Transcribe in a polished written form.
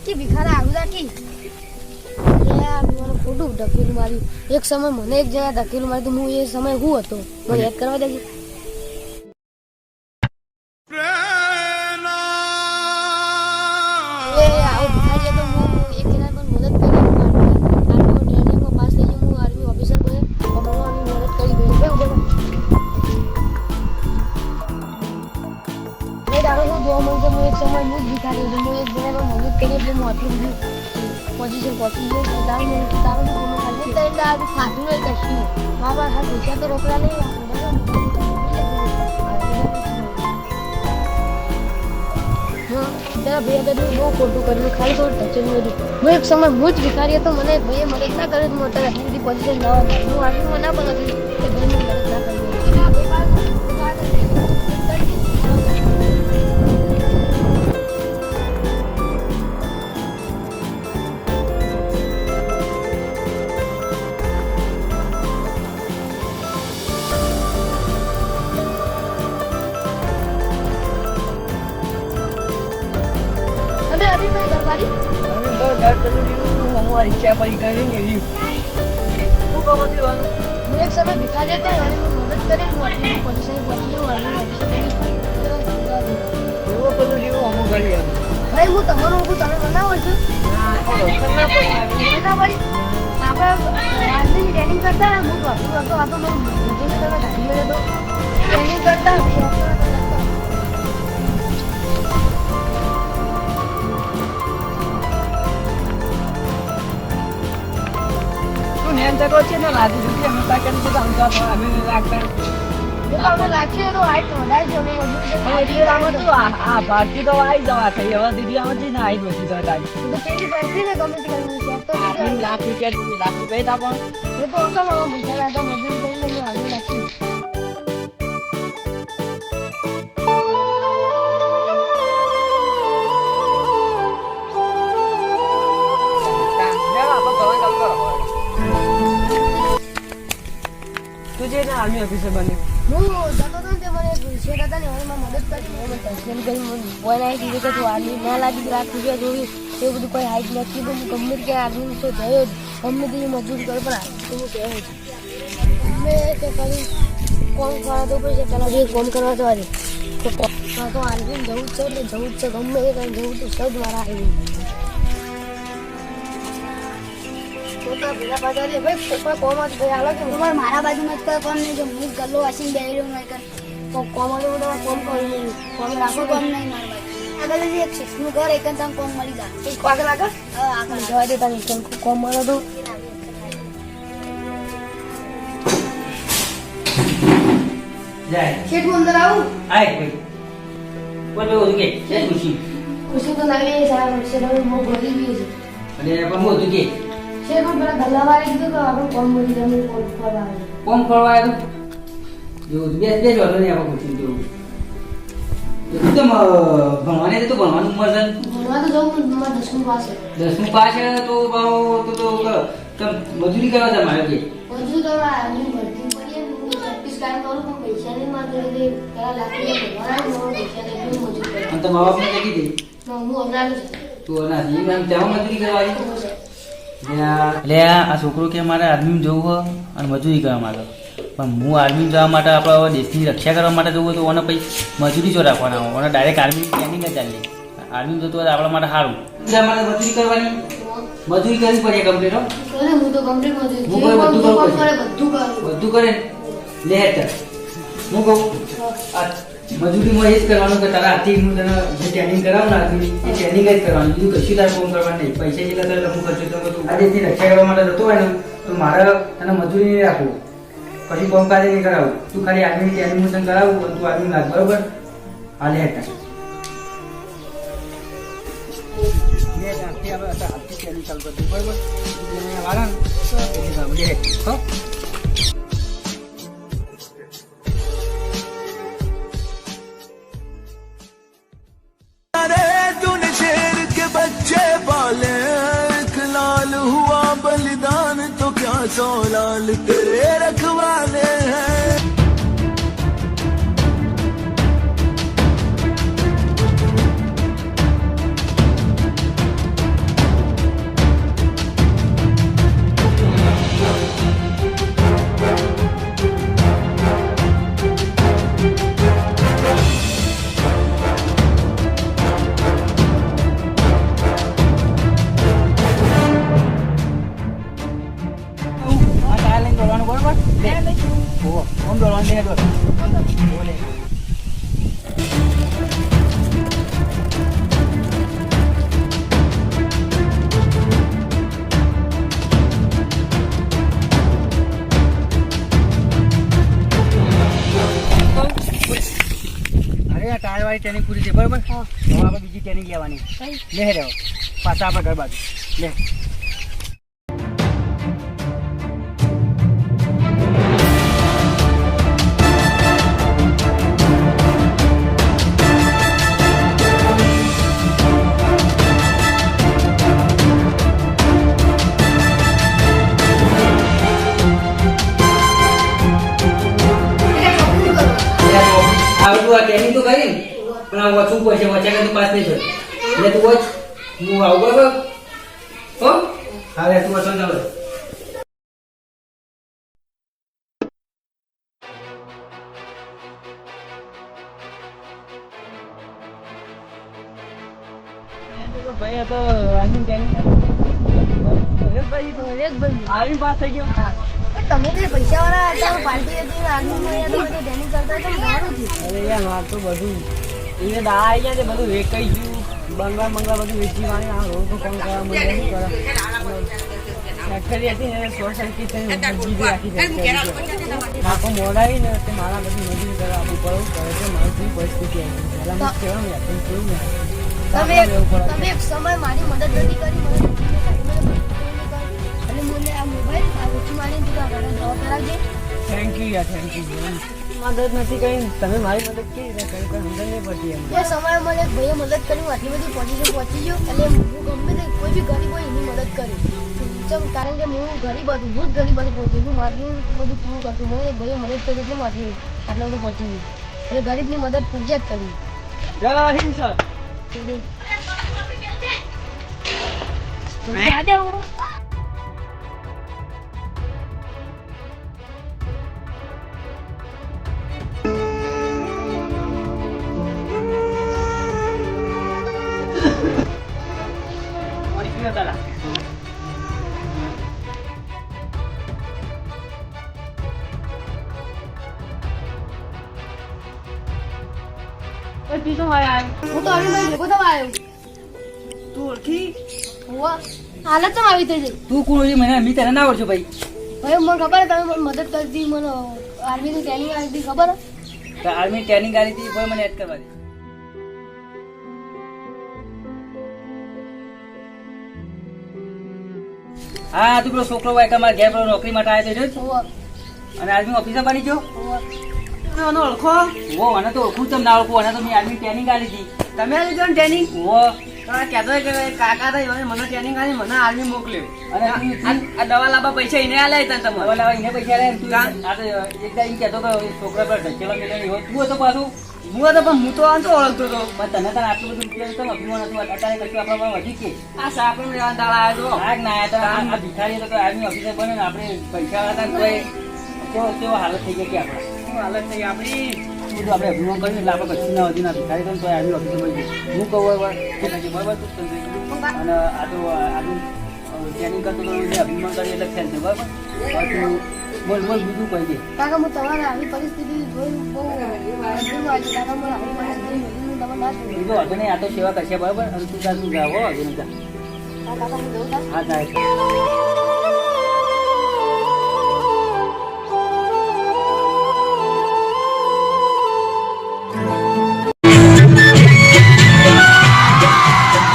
કે ભિખારા આગુદા કી યાર મને ખોટું ધકેલું માર્યું. એક સમય મને એક જગ્યા ધકેલું માર્યું. હું એ સમય હું હતો મને યાદ કરવા દેજે. એ આવો ભિખારી તો હું એક જણા પણ મદદ કરી ટ્રેનિંગમાં પાસ થઈ ગયો. હું આર્મી ઓફિસર બન્યો. મદદ કરી ગઈ કેવું બોલો દાડો શું જોવા મળતો. હું એક સમય હું જ ભિખારી હતો. હું એક જણા પણ મદદ કરી એટલે હું આટલું બધું પોઝિશન પહોંચી ગયો. તારું ખાધું નહીં કશું મા બાપ હા પૈસા તો રોકડા નહીં પેલા ભાઈ આગળ બહુ ખોટું કર્યું. ખાલી થોડું ટચન કર્યું. હું એક સમય હું જ ભિખારી હતો. મને ભાઈએ મદદ ના કરે તો મોટા આટલી બધી પોઝિશન ના હોય. હું આટલું ના પણ હતી કે ભાઈને મદદ ના કરી. એક સમય ભિખારી હતા અને મદદ કરી મોટી પોઝિશન પહોંચી ભાઈ હું તમારું ઊભું તમે બનાવો છો આપણે આજની ટ્રેનિંગ કરતા હું હતો આ તો મારું ટ્રેનિંગ કરતા છે ને લાગુ છે અમે પાકન તો અમે લાગતા આપણે રાખીએ તો હાઈટ વધારે છે તો આ ભારતી તો આવી જવા થઈ હવે દીદી આમાં જઈને આવી બધી જતા તો પેલી પૈસી ને ગમે કરવું છે તો લાખ રૂપિયા પણ એ તો ઓછો મારો ભૂખા તો મજૂરી કરીને હું આગળ રાખી આર્મી ઓફિસર બન્યો. હું જતો હતો ને તે મને શેઠ હતા ને મને મદદ કરી મને દર્શન કરી બોલાવી દીધું કે તું આર્મી ના લાગી લાખ રૂપિયા જોયું એવું બધું કોઈ હાઈટ નથી તો હું ગમે કે આર્મી તો થયો જ ગમે તેવી મજૂરી કરું પણ તો હું કહેવું છું મેં તે કરી કોમ કરવા તો પડશે પેલા જે કોમ કરવા તો આજે તો આર્મી જવું જ છે એટલે જવું જ છે ગમે એ કંઈ જવું તો સજ મારા આવી મારા બાજુમાં જ કોમ નહીં જો હું ગલ્લો વાસીને બેહી રહ્યો નહીં કોમ બધા કોમ કરી કોમ રાખો કોમ નહીં મારા બાજુ આગળ એક શિક્ષનું ઘર એક જ કોમ મળી જાય એક આગળ આગળ આગળ જવા દે તારી કોમ મળે તો જાય શેઠ હું અંદર આવું આય ભાઈ બોલો કે છે ખુશી ખુશી તો નવી સારા છે નવી બહુ ગરી ગઈ છે અને પણ મોજું કે શેઠ હું પેલા ગલ્લાવાળે કીધું કે આપણું કોમ મળી જાય કોમ કરવા કોમ કરવા આવ્યો જો બે વાળો ને આપણે ખુશી જો એકદમ ભણવાને તો ભણવાનું ઉંમર છે ભણવા તો જવું મારા 10મું પાસે 10મું પાસ તો ભાવ તો મજૂરી કરવા જા મારે કે હજુ તો આની ભરતી પડીએ ને હું પ્રેક્ટિસ કામ કરું પણ પૈસા નહીં મારે જોડે પેલા લાખ રૂપિયા ભરવાના પૈસા નહીં મજૂરી કરે અને તો મા બાપને કહી દે હું અમરાજ તું ના જી મેમ ત્યાં મજૂરી કરવા આવી એટલે આ છોકરો કે મારે આર્મીમાં જવું હોય અને મજૂરી કરવા માટે પણ હું આર્મીમાં જવા માટે આપણે દેશની રક્ષા કરવા માટે જવું હોય તો ઓને પછી મજૂરી જો રાખવાના હોય ઓને ડાયરેક્ટ આર્મી ટ્રેનિંગ જ ચાલી આર્મીમાં જતું હોય આપણા માટે સારું એટલા માટે મજૂરી કરવાની મજૂરી કરવી પડે કમ્પ્લીટ હું તો કમ્પ્લીટ મજૂરી હું કોઈ બધું કરું બધું કરે લે હેઠ હું કહું મજૂરીમાં એ જ કરવાનું કે તારા હાથથી હું તને જે ટ્રેનિંગ કરાવું ને આર્મી એ ટ્રેનિંગ જ કરવાનું બીજું કશું તારે કોમ કરવાનું નહીં પૈસા જેટલા તારે લખું કરશું તો બધું આ દેશની રક્ષા કરવા માટે જતો હોય ને તો મારે તને મજૂરી નહીં રાખવું પછી કોમ કાજે નહીં કરાવું તું ખાલી આર્મીની ટ્રેનિંગ તને કરાવું તું આર્મી લાગ બરોબર હા લે હેઠ बच्चे पाले एक लाल हुआ बलिदान तो क्या 100 लाल तेरे रखवाले हैं ટાયરવાળી ટ્રેનિંગ પૂરી છે બરાબર હા. હવે આપણે બીજી ટ્રેનિંગ લેવાની કઈ? લે રહ્યો પાછા આપણે ઘર બાજુ લે આવડું આ ટ્રેનિંગ તો કરી ને પણ આ ઓછું પડશે ઓછા કઈ પાસ નહીં થયું એટલે તું વચ હું આવું બરાબર હો હા રે તું વચન ચાલો ભાઈ આ તો આની ટ્રેનિંગ આર્મી પાસ થઈ ગયો પણ તમે જે પૈસાવાળા હતા પાર્ટી હતી આર્મીમાં યાર તમે ટ્રેનિંગ કરતા હતા સારું થયું. અરે યાર માર તો બધું એને દા આવી ગયા છે બધું વેચાઈ ગયું બંગલા બધું વેચી વાળી આ રોડ તો કામ કરવા મને શું કરે ફેક્ટરી હતી ને શોર્ટ સર્કિટ થઈને જીવી રાખી ફેક્ટરી નાખો મોડાવી ને તે મારા બધી મજૂરી કરવા આપવું પડવું કરે છે મારી કેવી પરિસ્થિતિ આવી પહેલાં મને કેવું યાર કેવું ને તમે એક સમય મારી મદદ નથી કરી અને મને આ મોબાઈલ આ ઓછી મારીને તું આ ઘરે જવાબ કરાવજે. થેન્ક યુ યાર થેન્ક યુ મદદ નથી કરી તમે મારી મદદ કેવી રીતે કરી કોઈ સમજ નહીં પડતી એમ એ સમયે મને એક ભાઈએ મદદ કરી હું આટલી બધી પોઝિશન પહોંચી ગયો એટલે હું ગમે તે કોઈ બી ગરીબ હોય એની મદદ કરી ચમ કારણ કે હું ગરીબ હતું હું જ ગરીબ હતી પહોંચી હું મારું બધું પૂરું કરતું મને એક ભાઈએ મદદ કરી એટલે મારી આટલા બધું પહોંચી ગયું એટલે ગરીબની મદદ ફરજિયાત કરવી. જય હિન્દ સર હું તો અરવિંદભાઈ ભેગો થવા આવ્યો. તું ઓળખી હોવા હાલત ચમ આવી થઈ જઈ તું કોણ છે મને મી તને ના ઓળખું ભાઈ ભાઈ મને ખબર તમે મને મદદ કરતી મને આર્મીની ટ્રેનિંગ આવી હતી ખબર હે? તો આર્મી ટ્રેનિંગ આવી હતી કોઈ મને એડ કરવા દે હા તું પેલો છોકરો હોય કે મારા ઘેર પેલો નોકરી માટે આવ્યો છે હોવા અને આર્મી ઓફિસર બની ગયો હોવા ઓળખો વો મને તો ઓળખું તમ ના ઓળખું અને તો મેં આર્મી ટ્રેનિંગ આવી હતી તમે લીધો ને ટ્રેનિંગ વો કહેતો કે કાકા હતા મને ટ્રેનિંગ આવી મને આર્મી મોકલ્યો અને આ દવા લાવવા પૈસા એને આલ્યા હતા તમે હવે લાવા એને પૈસા લે તું આ તો એકદા એમ કહેતો કે છોકરા પર ઢકેલો મેલો એવો તું હતો પાછું હું હતો પણ હું તો આમ તો ઓળખતો હતો પણ તને આટલું બધું રૂપિયા તો અભિમાન હતું અત્યારે કશું આપણા પાસે વધી કે આ સાપણ લેવા દાડા આવ્યો નાગ ના આયા તો આ ભિખારી તો આર્મી ઓફિસર બને ને આપણે પૈસા હતા ને તોય કેવો હાલત થઈ ગઈ કે આપણે શું હાલત થઈ આપણી બધું આપણે અભિમાન કર્યું એટલે આપણે કશું ના વધી ના ભિખારી તો તોય આર્મી ઓફિસર બની ગયું હું કહું હવે શું થશે બરાબર તું સમજી ગયું? અને આ તો આનું ટ્રેનિંગ કરતો તો એટલે અભિમાન કરી એટલે ફેલ છે બરાબર હવે તું બોલ બીજું કહી દે કાકા હું તમારે આવી પરિસ્થિતિ જોઈને બહુ અઘરું લાગ્યું. કાકા મને આવી પરિસ્થિતિ જોઈને તમે ના જોયું. બીજું વાંધો નહીં આ તો સેવા કરશે બરાબર અને તું જા હો હજુ જા હા કાકા હું જઉં છું. હા જાય